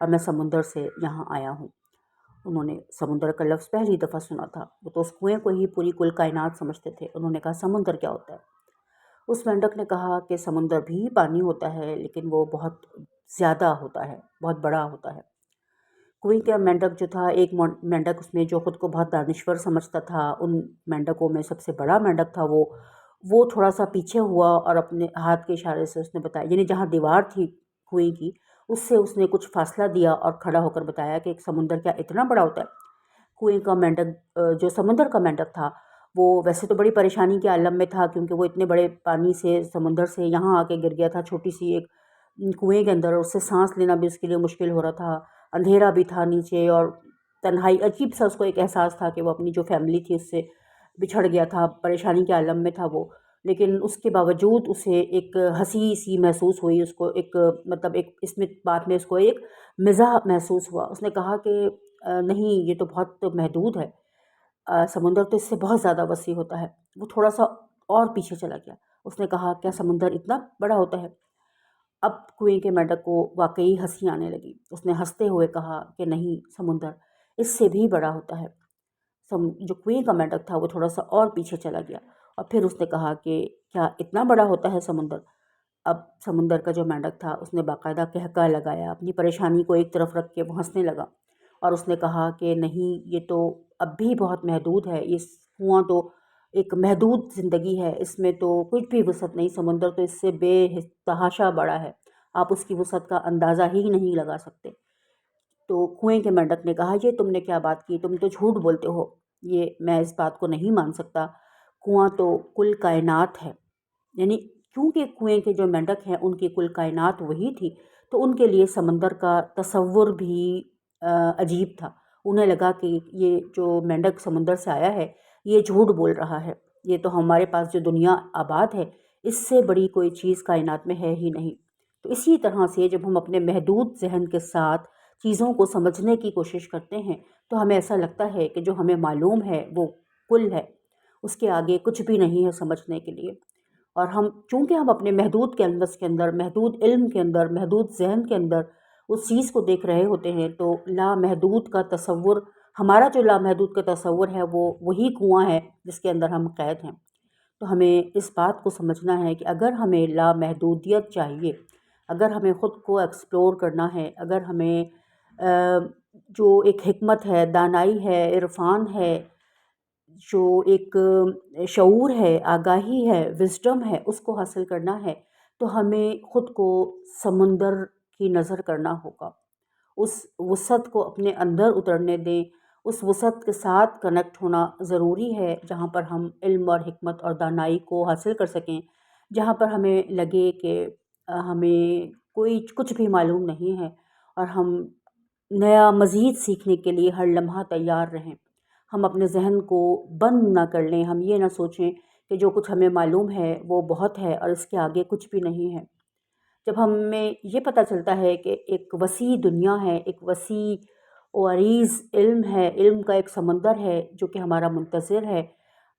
اور میں سمندر سے یہاں آیا ہوں۔ انہوں نے سمندر کا لفظ پہلی دفعہ سنا تھا، وہ تو اس کنویں کو ہی پوری کل کائنات سمجھتے تھے۔ انہوں نے کہا سمندر کیا ہوتا ہے؟ اس مینڈک نے کہا کہ سمندر بھی پانی ہوتا ہے، لیکن وہ بہت زیادہ ہوتا ہے، بہت بڑا ہوتا ہے۔ کنویں کا مینڈک جو تھا، ایک مینڈک اس میں جو خود کو بہت دانشور سمجھتا تھا، ان مینڈکوں میں سب سے بڑا مینڈک تھا وہ تھوڑا سا پیچھے ہوا اور اپنے ہاتھ کے اشارے سے اس نے بتایا، یعنی جہاں دیوار تھی کنویں کی اس سے اس نے کچھ فاصلہ دیا اور کھڑا ہو کر بتایا کہ ایک سمندر کیا اتنا بڑا ہوتا ہے؟ کنویں کا مینڈک جو سمندر کا مینڈک تھا وہ ویسے تو بڑی پریشانی کے عالم میں تھا، کیونکہ وہ اتنے بڑے پانی سے سمندر سے یہاں آ کے گر گیا تھا، چھوٹی سی ایک کنویں کے اندر، اس سے سانس لینا بھی اس کے لیے مشکل ہو رہا تھا، اندھیرا بھی تھا نیچے، اور تنہائی، عجیب سا اس کو ایک احساس تھا کہ وہ اپنی جو فیملی تھی اس سے بچھڑ گیا تھا، پریشانی کے عالم میں تھا وہ۔ لیکن اس کے باوجود اسے ایک ہنسی سی محسوس ہوئی، اس کو ایک مطلب ایک اس میں بات میں اس کو ایک مزاح محسوس ہوا۔ اس نے کہا کہ نہیں، یہ تو بہت محدود ہے، سمندر تو اس سے بہت زیادہ وسیع ہوتا ہے۔ وہ تھوڑا سا اور پیچھے چلا گیا، اس نے کہا کیا سمندر اتنا بڑا ہوتا ہے؟ اب کنویں کے مینڈک کو واقعی ہنسی آنے لگی۔ اس نے ہنستے ہوئے کہا کہ نہیں، سمندر اس سے بھی بڑا ہوتا ہے۔ جو کنویں کا مینڈک تھا وہ تھوڑا سا اور پیچھے چلا گیا اور پھر اس نے کہا کہ کیا اتنا بڑا ہوتا ہے سمندر؟ اب سمندر کا جو مینڈک تھا اس نے باقاعدہ قہقہ لگایا، اپنی پریشانی کو ایک طرف رکھ کے وہ ہنسنے لگا اور اس نے کہا کہ نہیں، یہ تو اب بھی بہت محدود ہے، یہ کنواں تو ایک محدود زندگی ہے، اس میں تو کچھ بھی وسعت نہیں، سمندر تو اس سے بے تحاشا بڑا ہے، آپ اس کی وسعت کا اندازہ ہی نہیں لگا سکتے۔ تو کنویں کے مینڈک نے کہا یہ تم نے کیا بات کی، تم تو جھوٹ بولتے ہو، یہ میں اس بات کو نہیں مان سکتا، کنواں تو کل کائنات ہے۔ یعنی کیونکہ کنویں کے جو مینڈک ہیں ان کی کل کائنات وہی تھی، تو ان کے لیے سمندر کا تصور بھی عجیب تھا۔ انہیں لگا کہ یہ جو مینڈک سمندر سے آیا ہے یہ جھوٹ بول رہا ہے، یہ تو ہمارے پاس جو دنیا آباد ہے اس سے بڑی کوئی چیز کائنات میں ہے ہی نہیں۔ تو اسی طرح سے جب ہم اپنے محدود ذہن کے ساتھ چیزوں کو سمجھنے کی کوشش کرتے ہیں تو ہمیں ایسا لگتا ہے کہ جو ہمیں معلوم ہے وہ کل ہے، اس کے آگے کچھ بھی نہیں ہے سمجھنے کے لیے۔ اور چونکہ ہم اپنے محدود کینوس کے اندر، محدود علم کے اندر، محدود ذہن کے اندر اس چیز کو دیکھ رہے ہوتے ہیں، تو لامحدود کا تصور، ہمارا جو لامحدود کا تصور ہے وہ وہی کنواں ہے جس کے اندر ہم قید ہیں۔ تو ہمیں اس بات کو سمجھنا ہے کہ اگر ہمیں لامحدودیت چاہیے، اگر ہمیں خود کو ایکسپلور کرنا ہے، اگر ہمیں جو ایک حکمت ہے، دانائی ہے، عرفان ہے، جو ایک شعور ہے، آگاہی ہے، وزڈم ہے، اس کو حاصل کرنا ہے تو ہمیں خود کو سمندر کی نظر کرنا ہوگا، اس وسعت کو اپنے اندر اترنے دیں، اس وسعت کے ساتھ کنیکٹ ہونا ضروری ہے جہاں پر ہم علم اور حکمت اور دانائی کو حاصل کر سکیں، جہاں پر ہمیں لگے کہ ہمیں کچھ بھی معلوم نہیں ہے اور ہم نیا مزید سیکھنے کے لیے ہر لمحہ تیار رہیں۔ ہم اپنے ذہن کو بند نہ کر لیں، ہم یہ نہ سوچیں کہ جو کچھ ہمیں معلوم ہے وہ بہت ہے اور اس کے آگے کچھ بھی نہیں ہے۔ جب ہمیں یہ پتہ چلتا ہے کہ ایک وسیع دنیا ہے، ایک وسیع و عریض علم ہے، علم کا ایک سمندر ہے جو کہ ہمارا منتظر ہے،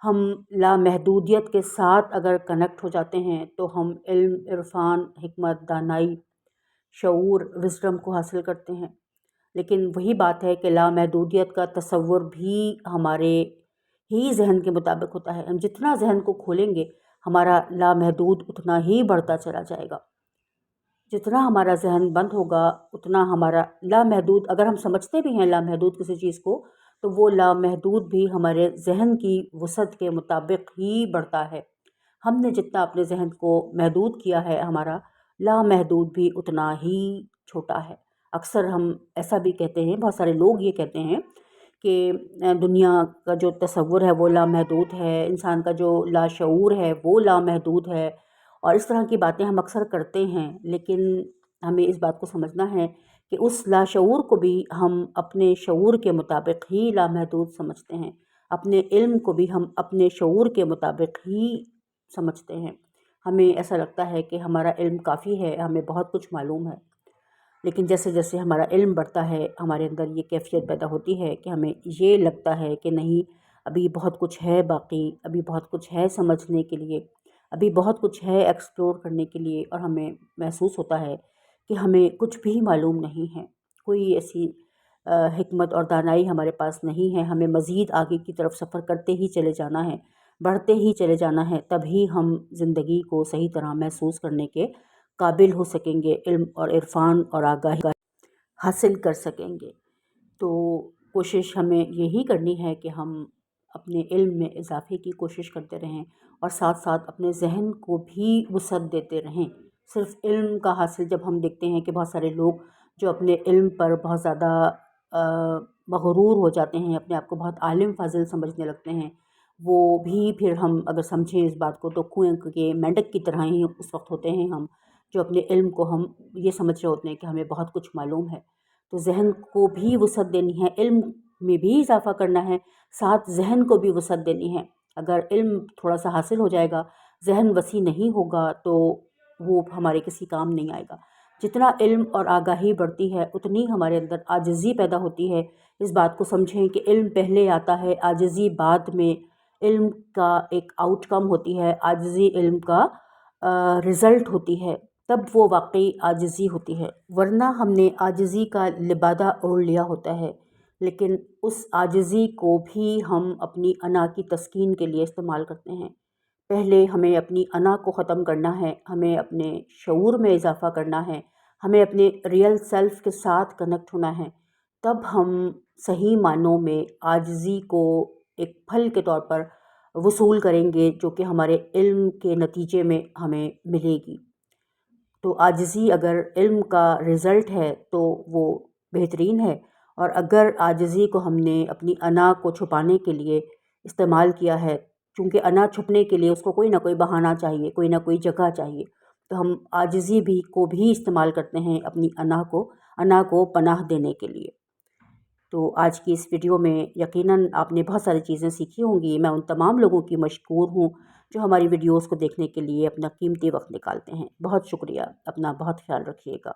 ہم لامحدودیت کے ساتھ اگر کنیکٹ ہو جاتے ہیں تو ہم علم، عرفان، حکمت، دانائی، شعور، وزڈم کو حاصل کرتے ہیں۔ لیکن وہی بات ہے کہ لامحدودیت کا تصور بھی ہمارے ہی ذہن کے مطابق ہوتا ہے، ہم جتنا ذہن کو کھولیں گے ہمارا لامحدود اتنا ہی بڑھتا چلا جائے گا، جتنا ہمارا ذہن بند ہوگا اتنا ہمارا لامحدود، اگر ہم سمجھتے بھی ہیں لامحدود کسی چیز کو تو وہ لامحدود بھی ہمارے ذہن کی وسعت کے مطابق ہی بڑھتا ہے۔ ہم نے جتنا اپنے ذہن کو محدود کیا ہے ہمارا لامحدود بھی اتنا ہی چھوٹا ہے۔ اکثر ہم ایسا بھی کہتے ہیں، بہت سارے لوگ یہ کہتے ہیں کہ دنیا کا جو تصور ہے وہ لامحدود ہے، انسان کا جو لاشعور ہے وہ لامحدود ہے، اور اس طرح کی باتیں ہم اکثر کرتے ہیں، لیکن ہمیں اس بات کو سمجھنا ہے کہ اس لاشعور کو بھی ہم اپنے شعور کے مطابق ہی لامحدود سمجھتے ہیں، اپنے علم کو بھی ہم اپنے شعور کے مطابق ہی سمجھتے ہیں۔ ہمیں ایسا لگتا ہے کہ ہمارا علم کافی ہے، ہمیں بہت کچھ معلوم ہے، لیکن جیسے جیسے ہمارا علم بڑھتا ہے ہمارے اندر یہ کیفیت پیدا ہوتی ہے کہ ہمیں یہ لگتا ہے کہ نہیں، ابھی بہت کچھ ہے باقی، ابھی بہت کچھ ہے سمجھنے کے لیے، ابھی بہت کچھ ہے ایکسپلور کرنے کے لیے، اور ہمیں محسوس ہوتا ہے کہ ہمیں کچھ بھی معلوم نہیں ہے، کوئی ایسی حکمت اور دانائی ہمارے پاس نہیں ہے. ہمیں مزید آگے کی طرف سفر کرتے ہی چلے جانا ہے، بڑھتے ہی چلے جانا ہے، تبھی ہم زندگی کو صحیح طرح محسوس کرنے کے قابل ہو سکیں گے، علم اور عرفان اور آگاہی حاصل کر سکیں گے. تو کوشش ہمیں یہی کرنی ہے کہ ہم اپنے علم میں اضافے کی کوشش کرتے رہیں اور ساتھ ساتھ اپنے ذہن کو بھی وسعت دیتے رہیں. صرف علم کا حاصل جب ہم دیکھتے ہیں کہ بہت سارے لوگ جو اپنے علم پر بہت زیادہ مغرور ہو جاتے ہیں، اپنے آپ کو بہت عالم فاضل سمجھنے لگتے ہیں، وہ بھی پھر ہم اگر سمجھیں اس بات کو تو کنویں کے مینڈک کی طرح ہی اس وقت ہوتے ہیں ہم، جو اپنے علم کو ہم یہ سمجھ رہے ہوتے ہیں کہ ہمیں بہت کچھ معلوم ہے. تو ذہن کو بھی وسعت دینی ہے، علم میں بھی اضافہ کرنا ہے، ساتھ ذہن کو بھی وسعت دینی ہے. اگر علم تھوڑا سا حاصل ہو جائے گا، ذہن وسیع نہیں ہوگا تو وہ ہمارے کسی کام نہیں آئے گا. جتنا علم اور آگاہی بڑھتی ہے اتنی ہمارے اندر عاجزی پیدا ہوتی ہے. اس بات کو سمجھیں کہ علم پہلے آتا ہے، عاجزی بعد میں. علم کا ایک آؤٹ کم ہوتی ہے، عاجزی علم کا رزلٹ ہوتی ہے، تب وہ واقعی عاجزی ہوتی ہے. ورنہ ہم نے عاجزی کا لبادہ اوڑھ لیا ہوتا ہے، لیکن اس عاجزی کو بھی ہم اپنی انا کی تسکین کے لیے استعمال کرتے ہیں. پہلے ہمیں اپنی انا کو ختم کرنا ہے، ہمیں اپنے شعور میں اضافہ کرنا ہے، ہمیں اپنے ریئل سیلف کے ساتھ کنیکٹ ہونا ہے. تب ہم صحیح معنوں میں عاجزی کو ایک پھل کے طور پر وصول کریں گے جو کہ ہمارے علم کے نتیجے میں ہمیں ملے گی. تو عاجزی اگر علم کا رزلٹ ہے تو وہ بہترین ہے، اور اگر عاجزی کو ہم نے اپنی انا کو چھپانے کے لیے استعمال کیا ہے، چونکہ انا چھپنے کے لیے اس کو کوئی نہ کوئی بہانہ چاہیے، کوئی نہ کوئی جگہ چاہیے، تو ہم عاجزی کو بھی استعمال کرتے ہیں اپنی انا کو پناہ دینے کے لیے. تو آج کی اس ویڈیو میں یقیناً آپ نے بہت ساری چیزیں سیکھی ہوں گی. میں ان تمام لوگوں کی مشکور ہوں جو ہماری ویڈیوز کو دیکھنے کے لیے اپنا قیمتی وقت نکالتے ہیں. بہت شکریہ. اپنا بہت خیال رکھیے گا.